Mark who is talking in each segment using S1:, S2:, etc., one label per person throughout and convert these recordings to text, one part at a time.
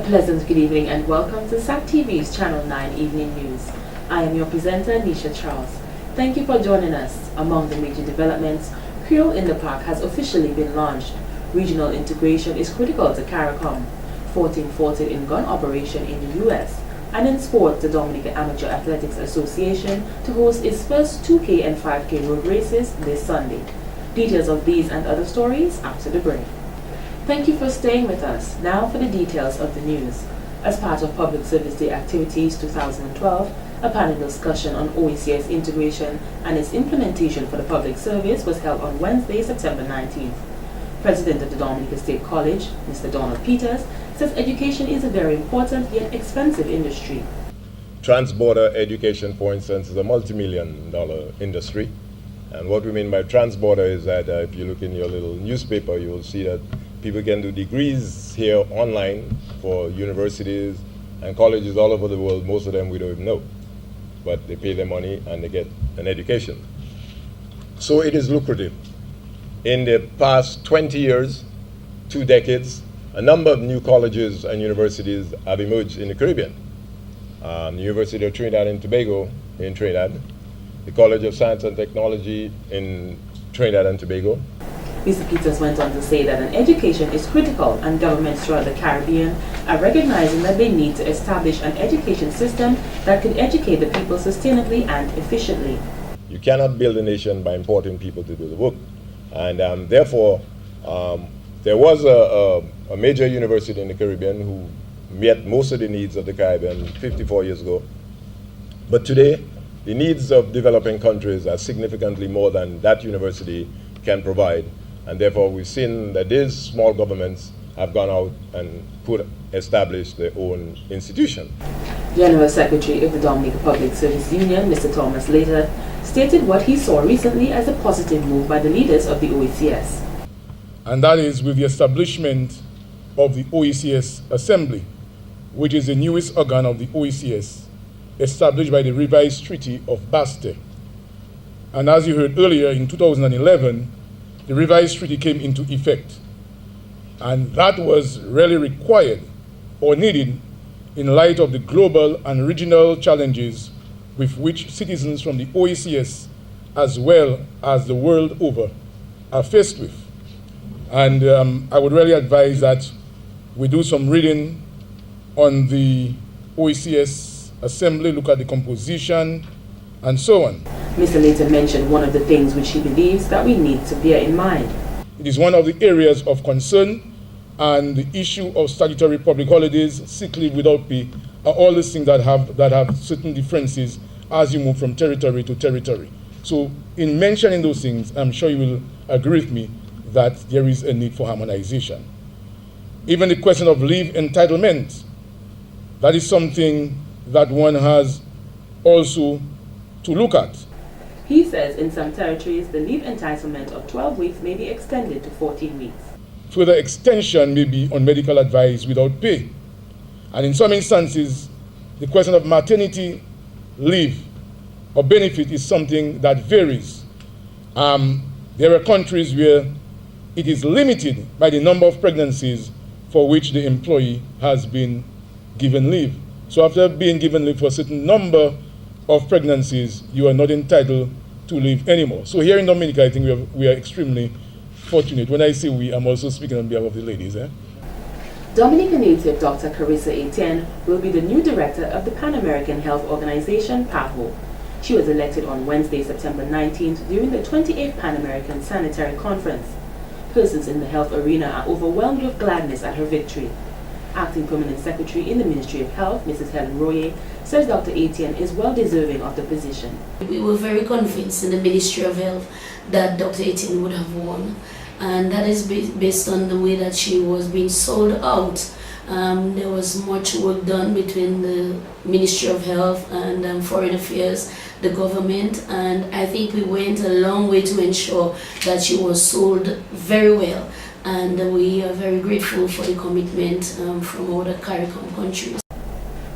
S1: pleasant good evening and welcome to SAT TV's Channel 9 Evening News. I am your presenter, Nisha Charles. Thank you for joining us. Among the major developments, Creole in the Park has officially been launched. Regional integration is critical to CARICOM. 14 faulted in gun operation in the U.S. And in sport, the Dominica Amateur Athletics Association to host its first 2K and 5K road races this Sunday. Details of these and other stories after the break. Thank you for staying with us. Now for the details of the news. As part of Public Service Day activities 2012, a panel discussion on OECS integration and its implementation for the public service was held on Wednesday, September 19th. President of the Dominica State College, Mr. Donald Peters, says education is a very important yet expensive industry.
S2: Transborder education, for instance, is a multi-million-dollar industry. And what we mean by transborder is that if you look in your little newspaper, you will see that people can do degrees here online for universities and colleges all over the world. Most of them we don't even know. But they pay their money and they get an education. So it is lucrative. In the past 20 years, 2 decades, a number of new colleges and universities have emerged in the Caribbean. The University of Trinidad and Tobago in Trinidad, the College of Science and Technology in Trinidad and Tobago.
S1: Mr. Peters went on to say that an education is critical and governments throughout the Caribbean are recognizing that they need to establish an education system that could educate the people sustainably and efficiently.
S2: You cannot build a nation by importing people to do the work. And therefore, there was a major university in the Caribbean who met most of the needs of the Caribbean 54 years ago. But today, the needs of developing countries are significantly more than that university can provide. And therefore, we've seen that these small governments have gone out and established their own institution.
S1: General Secretary of the Dominica Public Service Union, Mr. Thomas Later, stated what he saw recently as a positive move by the leaders of the OECS.
S3: And that is with the establishment of the OECS Assembly, which is the newest organ of the OECS, established by the revised Treaty of Basse. And as you heard earlier, in 2011, the revised treaty came into effect. And that was really required or needed in light of the global and regional challenges with which citizens from the OECS, as well as the world over, are faced with. And I would really advise that we do some reading on the OECS Assembly, look at the composition, and so on.
S1: Mr. Later mentioned one of the things which he believes that we need to bear in mind.
S3: It is one of the areas of concern, and the issue of statutory public holidays, sick leave without pay, are all these things that have certain differences as you move from territory to territory. So in mentioning those things, I'm sure you will agree with me that there is a need for harmonization. Even the question of leave entitlement, that is something that one has also to look at.
S1: He says in some territories, the leave entitlement of 12 weeks may be extended to 14 weeks.
S3: Further extension may be on medical advice without pay. And in some instances, the question of maternity leave or benefit is something that varies. There are countries where it is limited by the number of pregnancies for which the employee has been given leave. So after being given leave for a certain number of pregnancies, you are not entitled to leave anymore. So here in Dominica, I think we are extremely fortunate. When I say we, I'm also speaking on behalf of the ladies.
S1: Dominica native Dr. Carissa Etienne will be the new director of the Pan American Health Organization, PAHO. She was elected on Wednesday, September 19th during the 28th Pan American Sanitary Conference. Persons in the health arena are overwhelmed with gladness at her victory. Acting Permanent Secretary in the Ministry of Health, Mrs. Helen Royer, says Dr. Etienne is well deserving of the position.
S4: We were very convinced in the Ministry of Health that Dr. Etienne would have won, and that is based on the way that she was being sold out. There was much work done between the Ministry of Health and Foreign Affairs, the government, and I think we went a long way to ensure that she was sold very well. And we are very grateful for the commitment from all the CARICOM countries.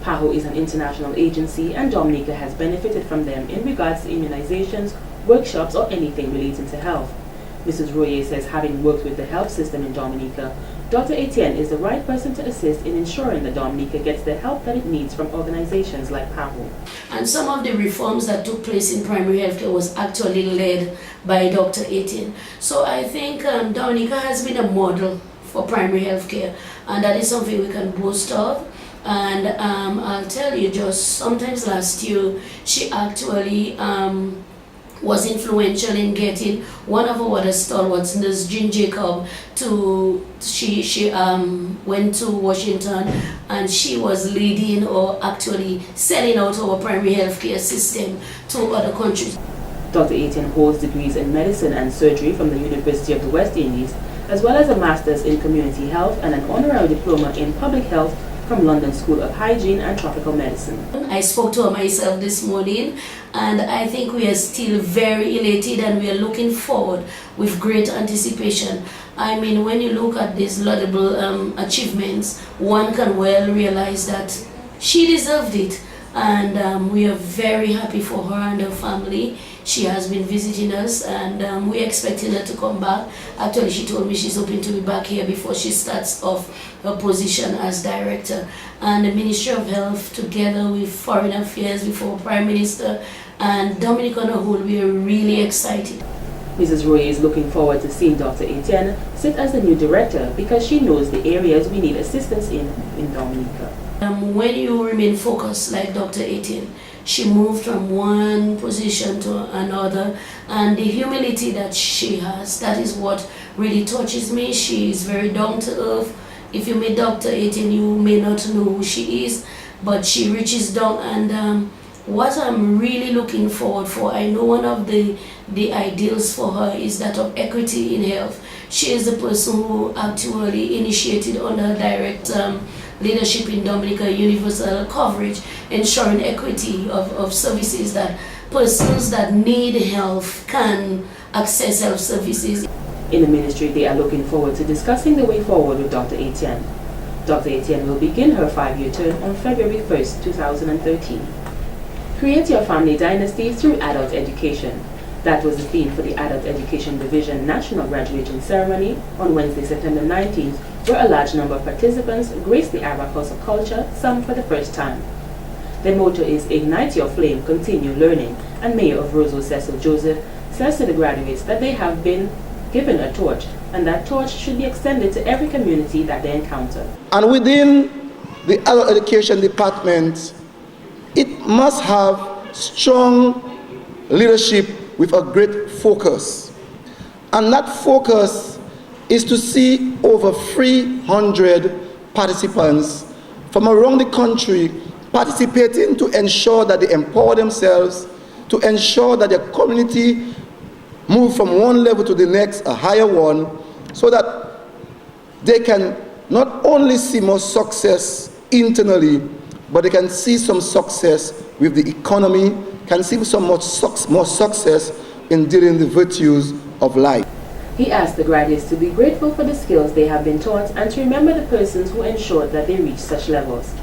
S1: PAHO is an international agency and Dominica has benefited from them in regards to immunizations, workshops or anything relating to health. Mrs. Royer says having worked with the health system in Dominica, Dr. Etienne is the right person to assist in ensuring that Dominica gets the help that it needs from organizations like PAHO.
S4: And some of the reforms that took place in primary healthcare was actually led by Dr. Etienne. So I think Dominica has been a model for primary healthcare, and that is something we can boast of. And I'll tell you, just sometimes last year, she actually was influential in getting one of our other stalwarts, Nurse Jean Jacob, she went to Washington, and she was leading or actually selling out our primary healthcare system to other countries.
S1: Dr. Etienne holds degrees in medicine and surgery from the University of the West Indies, as well as a master's in community health and an honorary diploma in public health from London School of Hygiene and Tropical Medicine.
S4: I spoke to her myself this morning, and I think we are still very elated, and we are looking forward with great anticipation. I mean, when you look at these laudable achievements, one can well realize that she deserved it, and we are very happy for her and her family. She has been visiting us, and we're expecting her to come back. Actually, she told me she's hoping to be back here before she starts off her position as director. And the Ministry of Health, together with Foreign Affairs, with our Prime Minister, and Dominica on a whole, we are really excited.
S1: Mrs. Roy is looking forward to seeing Dr. Etienne sit as the new director because she knows the areas we need assistance in Dominica.
S4: When you remain focused like Dr. Etienne, she moved from one position to another, and the humility that she has, that is what really touches me. She is very down to earth. If you meet Dr. Etienne, you may not know who she is, but she reaches down, and what I'm really looking forward for, I know one of the ideals for her is that of equity in health. She is the person who actually initiated under her direct leadership in Dominica universal coverage, ensuring equity of services, that persons that need health can access health services.
S1: In the ministry, they are looking forward to discussing the way forward with Dr. Etienne. Dr. Etienne will begin her 5-year term on February 1st, 2013. Create your family dynasty through adult education. That was the theme for the Adult Education Division National Graduation Ceremony on Wednesday, September 19th, where a large number of participants graced the Arak House of Culture, some for the first time. Their motto is Ignite Your Flame, Continue Learning, and Mayor of Roseau Cecil Joseph says to the graduates that they have been given a torch, and that torch should be extended to every community that they encounter.
S5: And within the Adult Education Department, it must have strong leadership with a great focus. And that focus is to see over 300 participants from around the country participating to ensure that they empower themselves, to ensure that their community move from one level to the next, a higher one, so that they can not only see more success internally, but they can see some success with the economy, can see some more success in dealing the virtues of life.
S1: He asked the graduates to be grateful for the skills they have been taught and to remember the persons who ensured that they reached such levels.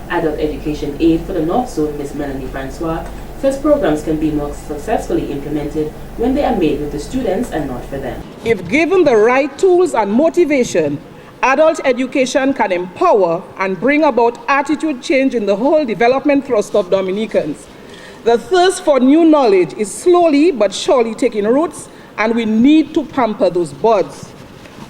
S1: Adult Education Aide for the North Zone, Ms. Melanie Francois, says programs can be more successfully implemented when they are made with the students and not for them.
S6: If given the right tools and motivation, adult education can empower and bring about attitude change in the whole development thrust of Dominicans. The thirst for new knowledge is slowly but surely taking roots, and we need to pamper those buds.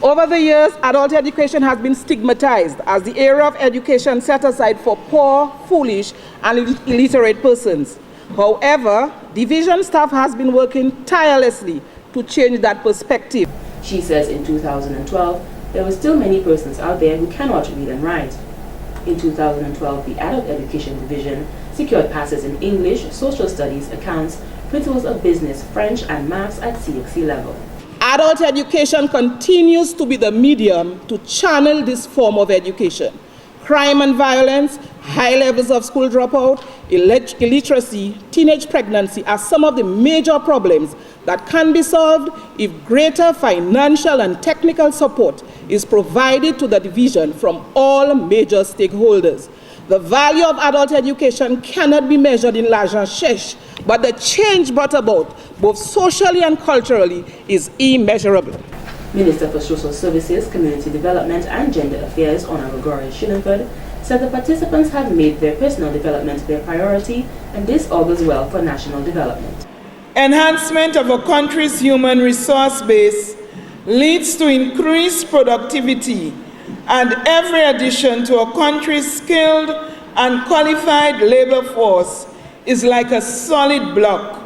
S6: Over the years, adult education has been stigmatized as the area of education set aside for poor, foolish, and illiterate persons. However, division staff has been working tirelessly to change that perspective.
S1: She says in 2012, there were still many persons out there who cannot read and write. In 2012, the Adult Education Division secured passes in English, Social Studies, Accounts, Principles of Business, French, and Maths at CXC level.
S6: Adult education continues to be the medium to channel this form of education. Crime and violence, high levels of school dropout, illiteracy, teenage pregnancy are some of the major problems that can be solved if greater financial and technical support is provided to the division from all major stakeholders. The value of adult education cannot be measured in l'argent sèche, but the change brought about, both socially and culturally, is immeasurable.
S1: Minister for Social Services, Community Development and Gender Affairs, Honorable Gloria Shillingford, said the participants have made their personal development their priority, and this augurs well for national development.
S7: Enhancement of a country's human resource base leads to increased productivity, and every addition to a country's skilled and qualified labor force is like a solid block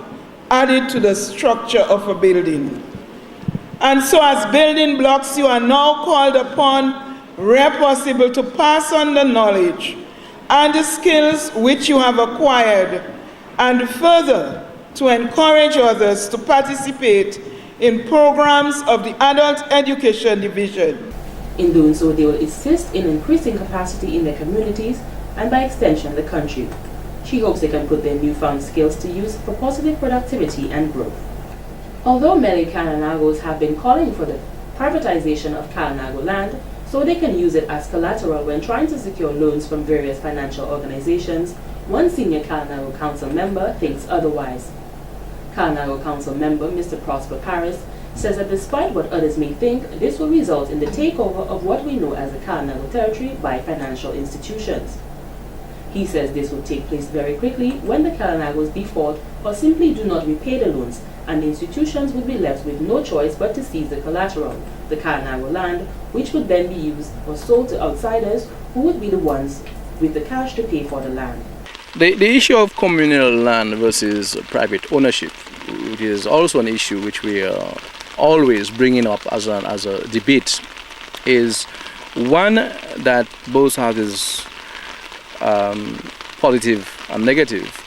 S7: added to the structure of a building. And so as building blocks, you are now called upon, where possible, to pass on the knowledge and the skills which you have acquired, and further to encourage others to participate in programs of the Adult Education Division.
S1: In doing so, they will assist in increasing capacity in their communities and by extension the country. She hopes they can put their newfound skills to use for positive productivity and growth. Although many Kalinagos have been calling for the privatization of Kalinago land so they can use it as collateral when trying to secure loans from various financial organizations, one senior Kalinago Council member thinks otherwise. Kalinago Council member Mr. Prosper Paris says that despite what others may think, this will result in the takeover of what we know as the Kalinago territory by financial institutions. He says this will take place very quickly when the Kalinagos default or simply do not repay the loans, and the institutions would be left with no choice but to seize the collateral, the Kalinago land, which would then be used or sold to outsiders who would be the ones with the cash to pay for the land.
S8: The issue of communal land versus private ownership, which is also an issue which we are always bringing up as a debate, is one that both has its positive and negative.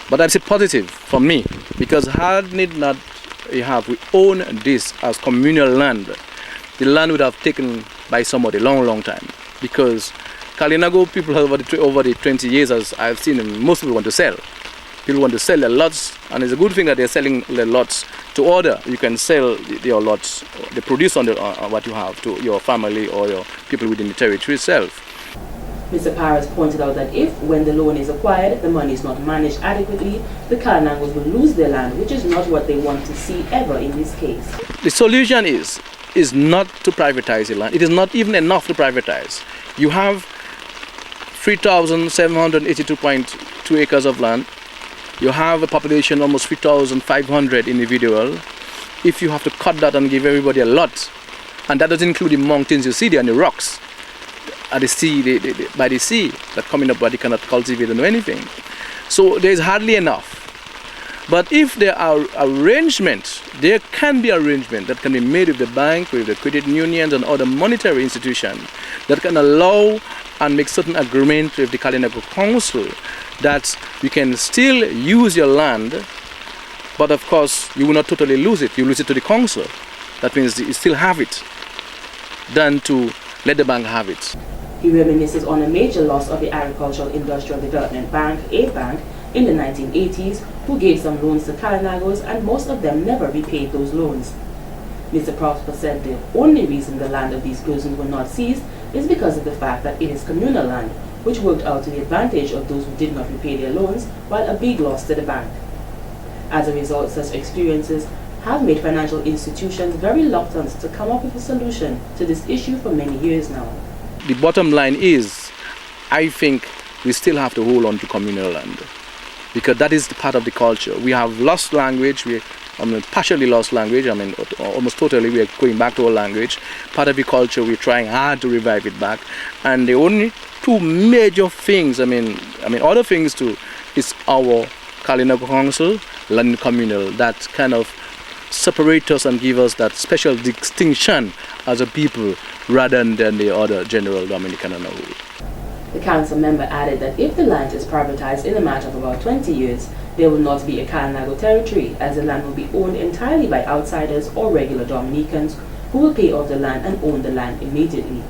S8: But that's a positive for me, because had it not we own this as communal land, the land would have taken by somebody long time, because Kalinago people over the 20 years, as I've seen, most people want to sell. People want to sell their lots, and it's a good thing that they're selling their lots to order. You can sell your lots, the produce on what you have, to your family or your people within the territory itself.
S1: Mr. Paris pointed out that if, when the loan is acquired, the money is not managed adequately, the Kalinagos will lose their land, which is not what they want to see ever in this case.
S8: The solution is not to privatize the land. It is not even enough to privatize. You have 3,782.2 acres of land. You have a population almost 3,500 individual. If you have to cut that and give everybody a lot, and that doesn't include the mountains you see there and the rocks at the sea, by the sea, that coming up, but they cannot cultivate and do anything. So there is hardly enough. But if there are arrangements, there can be arrangements that can be made with the bank, with the credit unions and other monetary institutions that can allow and make certain agreement with the Kalinago Council that you can still use your land, but of course you will not totally lose it. You lose it to the council. That means you still have it, than to let the bank have it.
S1: He reminisces on a major loss of the Agricultural Industrial Development Bank, ABank, in the 1980s, who gave some loans to Kalinagos, and most of them never repaid those loans. Mr. Prosper said the only reason the land of these persons were not seized is because of the fact that it is communal land, which worked out to the advantage of those who did not repay their loans, while a big loss to the bank. As a result, such experiences have made financial institutions very reluctant to come up with a solution to this issue for many years now.
S8: The bottom line is, I think we still have to hold on to communal land, because that is the part of the culture. We have lost language, partially lost language, almost totally we are going back to our language. Part of the culture, we're trying hard to revive it back. And the only two major things, other things too, is our Kalinago Council, land communal, that kind of separate us and give us that special distinction as a people rather than the other general Dominican and all.
S1: The council member added that if the land is privatized in a matter of about 20 years, there will not be a Kalinago territory, as the land will be owned entirely by outsiders or regular Dominicans who will pay off the land and own the land immediately.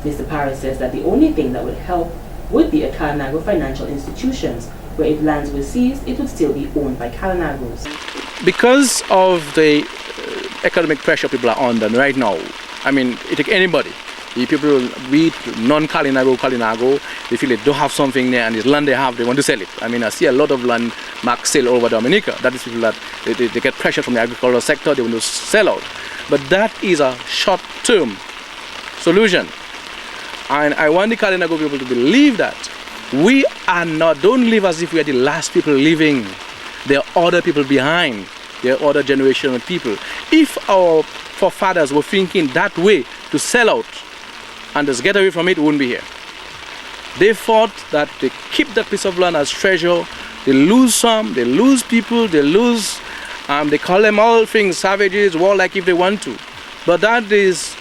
S1: Mr. Paris says that the only thing that would help would be a Kalinago financial institutions, where if lands were seized, it would still be owned by Kalinagos.
S8: Because of the economic pressure people are under right now, it take anybody The people, be it non-Kalinago, they feel they don't have something there, and this land they have, they want to sell it. I mean, I see a lot of land marks sale all over Dominica. That is people that they get pressure from the agricultural sector, they want to sell out. But that is a short-term solution. And I want the Kalinago people to believe that we are not, don't live as if we are the last people living. There are other people behind. There are other generational people. If our forefathers were thinking that way to sell out and just get away from it, we wouldn't be here. They thought that they keep that piece of land as treasure. They lose some, they lose people, they lose, they call them all things savages, warlike if they want to. But that is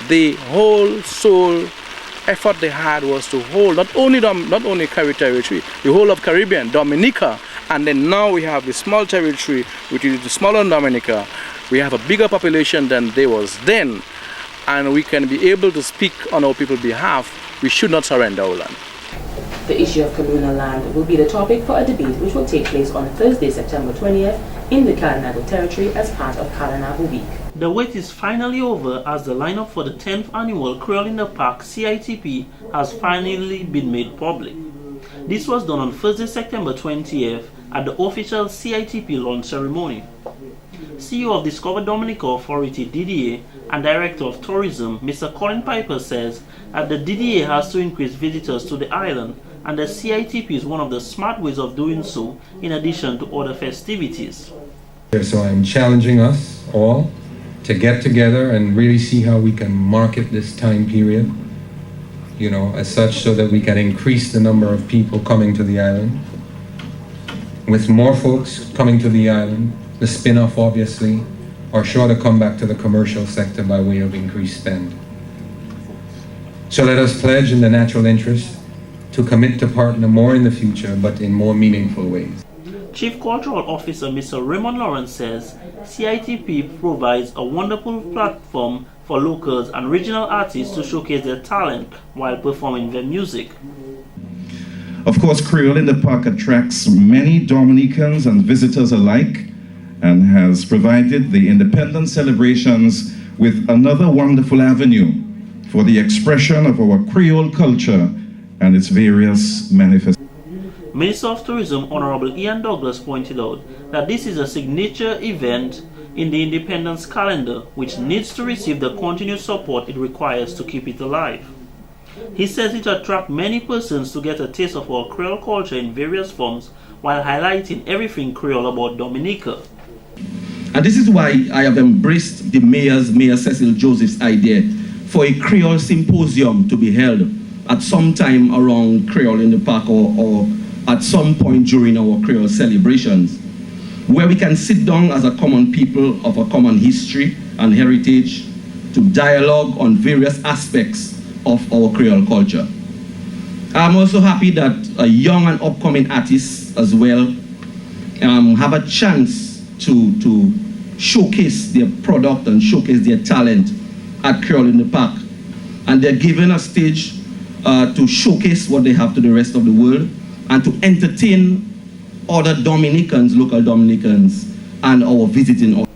S8: the whole soul effort they had, was to hold not only Caribbean territory, the whole of Caribbean, Dominica, and then now we have the small territory, which is the smaller Dominica. We have a bigger population than there was then, and we can be able to speak on our people's behalf. We should not surrender our land.
S1: The issue of colonial land will be the topic for a debate which will take place on Thursday, September 20th in the Kalinago territory as part of Kalinago Week.
S9: The wait is finally over as the lineup for the 10th annual Creole in the Park CITP has finally been made public. This was done on Thursday, September 20th at the official CITP launch ceremony. CEO of Discover Dominica Authority DDA and Director of Tourism Mr. Colin Piper says that the DDA has to increase visitors to the island, and the CITP is one of the smart ways of doing so in addition to other festivities.
S10: So I'm challenging us all to get together and really see how we can market this time period, you know, as such, so that we can increase the number of people coming to the island. With more folks coming to the island, the spin-off obviously are sure to come back to the commercial sector by way of increased spend. So let us pledge in the natural interest to commit to partner more in the future, but in more meaningful ways.
S9: Chief Cultural Officer Mr. Raymond Lawrence says CITP provides a wonderful platform for locals and regional artists to showcase their talent while performing their music.
S11: Of course, Creole in the Park attracts many Dominicans and visitors alike and has provided the independence celebrations with another wonderful avenue for the expression of our Creole culture and its various manifestations.
S9: Minister of Tourism Honorable Ian Douglas pointed out that this is a signature event in the Independence calendar which needs to receive the continued support it requires to keep it alive. He says it attracts many persons to get a taste of our Creole culture in various forms while highlighting everything Creole about Dominica.
S12: And this is why I have embraced the Mayor Cecil Joseph's idea for a Creole symposium to be held at some time around Creole in the Park or at some point during our Creole celebrations, where we can sit down as a common people of a common history and heritage to dialogue on various aspects of our Creole culture. I'm also happy that young and upcoming artists as well have a chance to showcase their product and showcase their talent at Creole in the Park. And they're given a stage to showcase what they have to the rest of the world and to entertain other Dominicans, local Dominicans, and our visiting audience.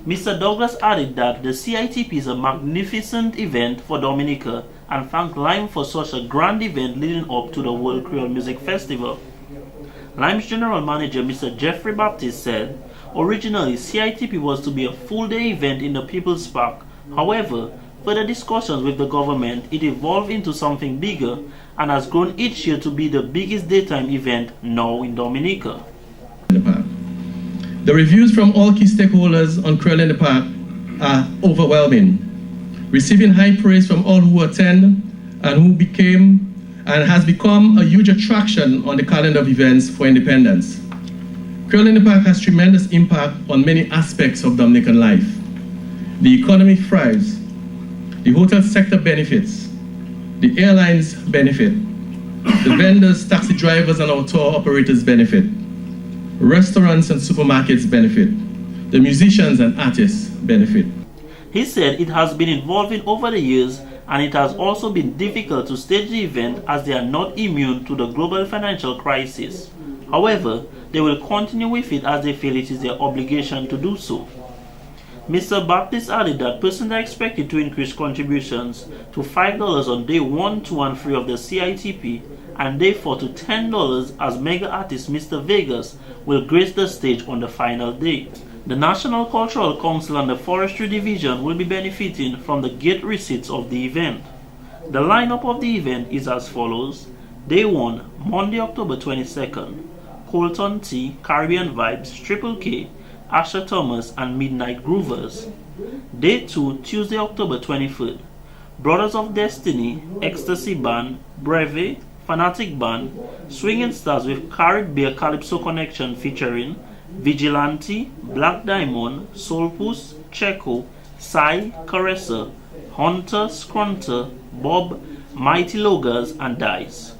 S9: Mr. Douglas added that the CITP is a magnificent event for Dominica and thanked Lime for such a grand event leading up to the World Creole Music Festival. Lime's General Manager Mr. Jeffrey Baptiste said, originally CITP was to be a full-day event in the People's Park. However, further discussions with the government, it evolved into something bigger and has grown each year to be the biggest daytime event now in Dominica.
S13: The reviews from all key stakeholders on Creole in the Park are overwhelming, receiving high praise from all who attend and who became and has become a huge attraction on the calendar of events for independence. Creole in the Park has tremendous impact on many aspects of Dominican life. The economy thrives, the hotel sector benefits, the airlines benefit, the vendors, taxi drivers, and our tour operators benefit, restaurants and supermarkets benefit, the musicians and artists benefit.
S9: He said it has been evolving over the years and it has also been difficult to stage the event as they are not immune to the global financial crisis. However, they will continue with it as they feel it is their obligation to do so. Mr. Baptist added that persons are expected to increase contributions to $5 on day 1, 2, and 3 of the CITP, and day 4 to $10 as mega artist Mr. Vegas will grace the stage on the final day. The National Cultural Council and the Forestry Division will be benefiting from the gate receipts of the event. The lineup of the event is as follows. Day 1, Monday, October 22nd, Colton T, Caribbean Vibes, Triple K, Asher Thomas, and Midnight Groovers. Day 2, Tuesday, October 23rd, Brothers of Destiny, Ecstasy Band, Breve, Fanatic Band, Swinging Stars with Caribbean Calypso Connection featuring Vigilante, Black Diamond, Soulpuss, Checo, Psy, Caressa, Hunter, Scrunter, Bob, Mighty Logas, and Dice.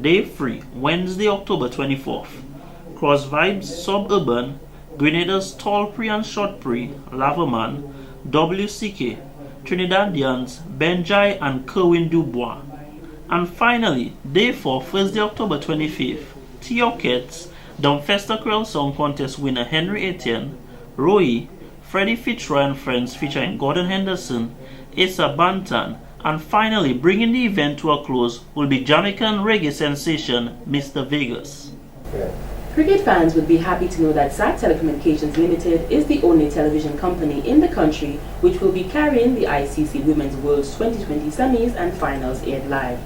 S9: Day 3, Wednesday, October 24th, Cross Vibes, Suburban, Grenada's Tall Pre and Short Pre, Lavaman, WCK, Trinidadians, Benjai and Kerwin Dubois. And finally, Day 4, Thursday, October 25th, T.O.Kets, Dumfester Creole Song Contest winner Henry Etienne, Roy, Freddie Fitzroy and Friends featuring Gordon Henderson, Asa Bantan, and finally bringing the event to a close will be Jamaican reggae sensation Mr. Vegas.
S1: Cricket fans would be happy to know that SAT Telecommunications Limited is the only television company in the country which will be carrying the ICC Women's World's 2020 semis and finals aired live.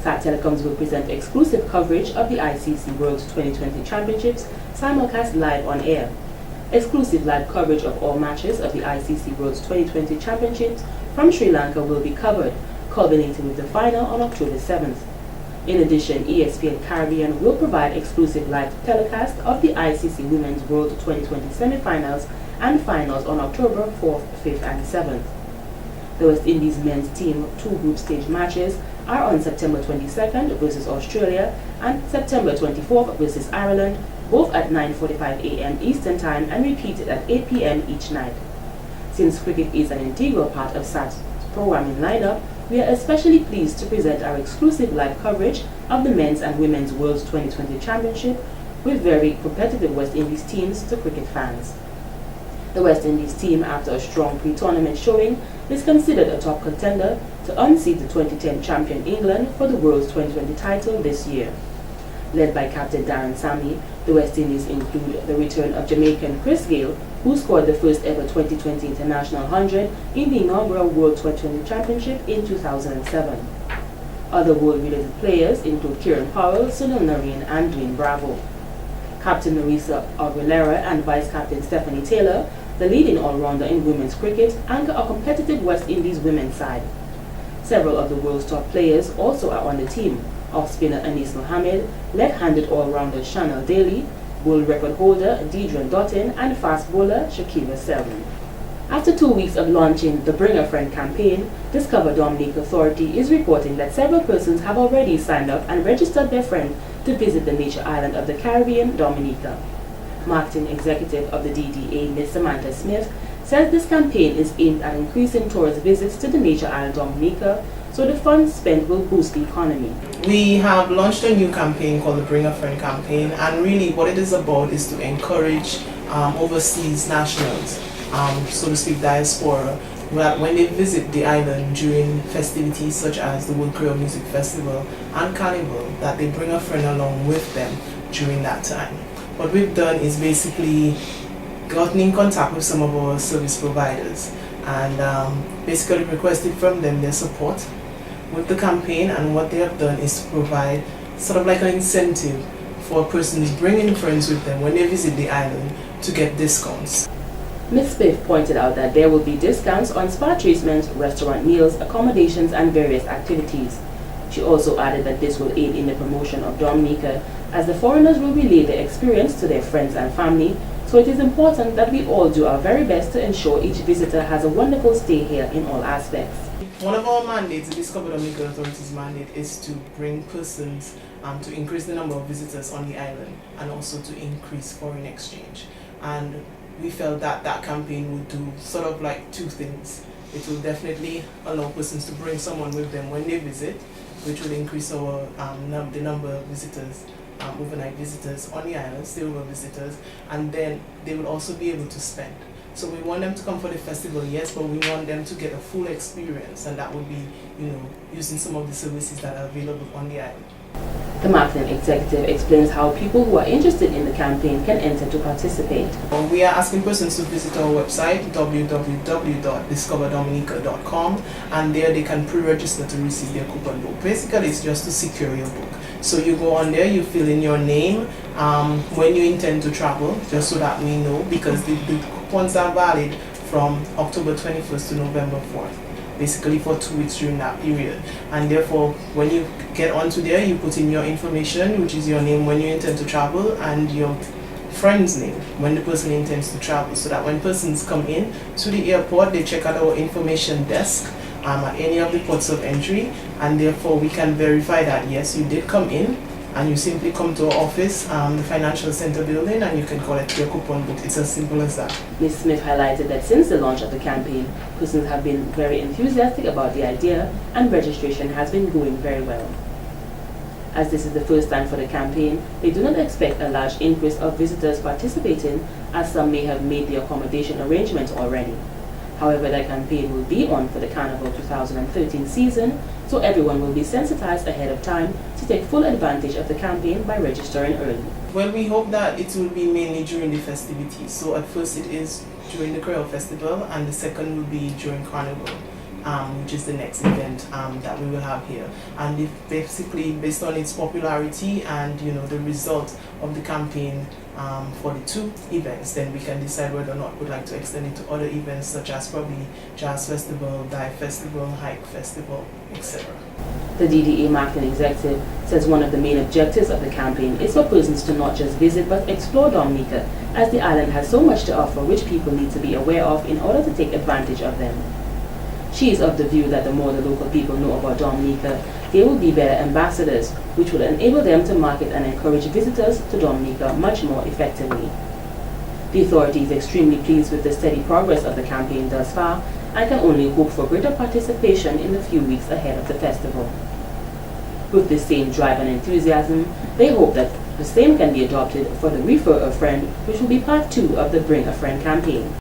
S1: SAT Telecoms will present exclusive coverage of the ICC World 2020 Championships simulcast live on air. Exclusive live coverage of all matches of the ICC World 2020 Championships from Sri Lanka will be covered, culminating with the final on October 7th. In addition, ESPN Caribbean will provide exclusive live telecast of the ICC Women's World 2020 semi-finals and finals on October 4th, 5th, and 7th. The West Indies men's team 2 group stage matches are on September 22nd versus Australia and September 24th versus Ireland, both at 9:45 a.m. Eastern Time and repeated at 8 p.m. each night. Since cricket is an integral part of SAT's programming lineup, we are especially pleased to present our exclusive live coverage of the Men's and Women's World 2020 Championship with very competitive West Indies teams to cricket fans. The West Indies team, after a strong pre-tournament showing, is considered a top contender to unseat the 2010 champion England for the World's 2020 title this year. Led by captain Darren Sammy, the West Indies include the return of Jamaican Chris Gayle, who scored the first ever 2020 International 100 in the inaugural World 2020 Championship in 2007. Other world-related players include Kieran Powell, Sunil Narine, and Dwayne Bravo. Captain Marisa Aguilera and Vice-Captain Stephanie Taylor, the leading all-rounder in women's cricket, anchor a competitive West Indies women's side. Several of the world's top players also are on the team. Off-spinner Anis Mohammed, left-handed all-rounder Chanel Daly, world record holder Deidre Dottin, and fast bowler Shakira Selman. After 2 weeks of launching the Bring a Friend campaign, Discover Dominica Authority is reporting that several persons have already signed up and registered their friend to visit the nature island of the Caribbean, Dominica. Marketing executive of the DDA, Ms. Samantha Smith, says this campaign is aimed at increasing tourist visits to the nature island Dominica, so the funds spent will boost the economy.
S14: We have launched a new campaign called the Bring a Friend campaign, and really what it is about is to encourage overseas nationals, so to speak diaspora, when they visit the island during festivities such as the World Creole Music Festival and Carnival, that they bring a friend along with them during that time. What we've done is basically gotten in contact with some of our service providers and basically requested from them their support with the campaign, and what they have done is to provide sort of like an incentive for persons bringing friends with them when they visit the island to get discounts.
S1: Ms. Smith pointed out that there will be discounts on spa treatments, restaurant meals, accommodations, and various activities. She also added that this will aid in the promotion of Dominica, as the foreigners will relay their experience to their friends and family, so it is important that we all do our very best to ensure each visitor has a wonderful stay here in all aspects.
S14: One of our mandates, the Discover Dominica Authority's mandate, is to bring persons, to increase the number of visitors on the island and also to increase foreign exchange. And we felt that that campaign would do sort of like two things. It will definitely allow persons to bring someone with them when they visit, which will increase our the number of visitors, overnight visitors on the island, stayover visitors, and then they will also be able to spend. So we want them to come for the festival, yes, but we want them to get a full experience, and that would be, using some of the services that are available on the island.
S1: The marketing executive explains how people who are interested in the campaign can enter to participate.
S14: We are asking persons to visit our website www.discoverdominica.com, and there they can pre-register to receive their coupon book. Basically, it's just to secure your book. So you go on there, you fill in your name, when you intend to travel, just so that we know, because the coupons are valid from October 21st to November 4th. Basically for 2 weeks during that period, and therefore when you get onto there, you put in your information, which is your name when you intend to travel, and your friend's name when the person intends to travel, so that when persons come in to the airport, they check out our information desk at any of the ports of entry, and therefore we can verify that yes, you did come in, and you simply come to our office, the Financial Center building, and you can collect your coupon book. It's as simple as that.
S1: Ms. Smith highlighted that since the launch of the campaign, persons have been very enthusiastic about the idea, and registration has been going very well. As this is the first time for the campaign, they do not expect a large increase of visitors participating, as some may have made the accommodation arrangements already. However, the campaign will be on for the Carnival 2013 season, so everyone will be sensitized ahead of time to take full advantage of the campaign by registering early.
S14: Well, we hope that it will be mainly during the festivities. So at first it is during the Creole Festival, and the second will be during Carnival, which is the next event that we will have here. And if basically based on its popularity and the result of the campaign for the 2 events, then we can decide whether or not we'd like to extend it to other events, such as probably Jazz Festival, Dive Festival, Hike Festival, etc.
S1: The DDA marketing executive says one of the main objectives of the campaign is for persons to not just visit but explore Dominica, as the island has so much to offer which people need to be aware of in order to take advantage of them. She is of the view that the more the local people know about Dominica, they will be better ambassadors, which will enable them to market and encourage visitors to Dominica much more effectively. The authority is extremely pleased with the steady progress of the campaign thus far, and can only hope for greater participation in the few weeks ahead of the festival. With the same drive and enthusiasm, they hope that the same can be adopted for the Refer a Friend, which will be part 2 of the Bring a Friend campaign.